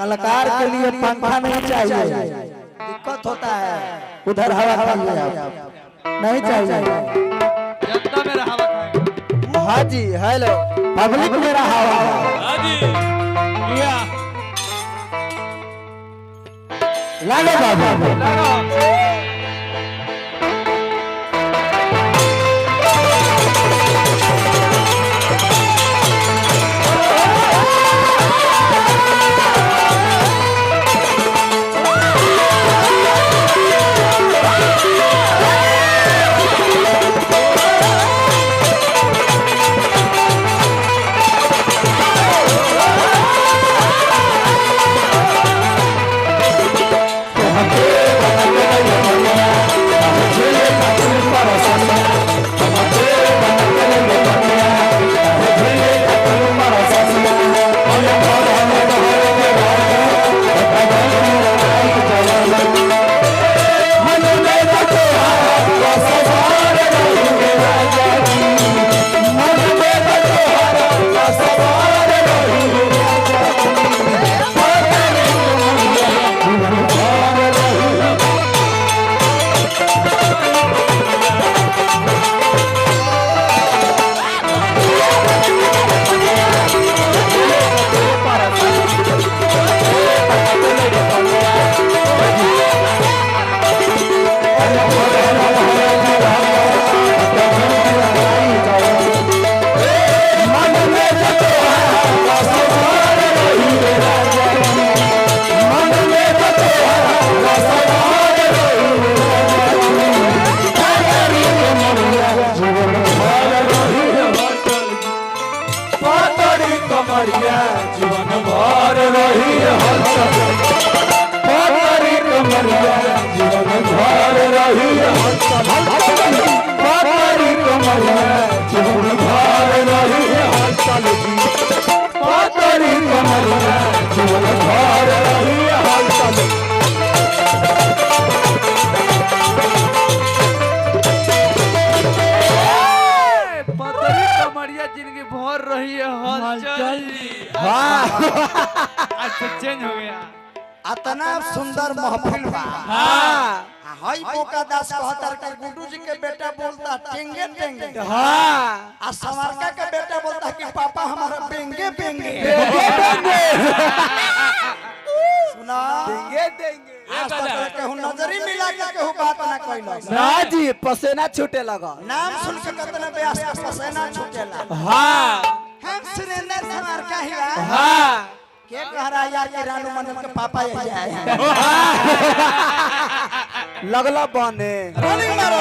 कलाकार के लिए पंखा नहीं चाहिए, दिक्कत होता है। उधर हवा खाइए आप, नहीं चाहिए। जनता मेरा हवा खाएगा। हाँ जी, हेलो पब्लिक मेरा हवा। हाँ जी, लिया लागो बाबू, लगाओ। जीवन भर रही हलचल, पतरी कमरिया जीवन भर रही हलचल, पतरी कमरिया जीवन भर रही हलचल, पतरी कमरिया जीवन भर रही हलचल। पतरी कमरिया जिंदगी भर रही है हलचल। आज तो चेंज हो गया। इतना सुंदर महफिल बा। हाँ, हाई पोका दास कहतर के गुड्डू जी के बेटा बोलता टेंगे टेंगे। हाँ, आ समरका के बेटा बोलता कि पापा हमारा बेंगे बेंगे। सुना देंगे देंगे। आज तक के नजरी मिला के केहू बात ना कइलो। ना जी पसेना छूटे लगा। नाम सुन के कितने बेस का पसेना छूटेला। हाँ हम सुरेंद्र समरका ही बा। हाँ के कह रहा यार कि रानू मंडल के पापा यही आए हैं। लगला बने रोलिंग मारो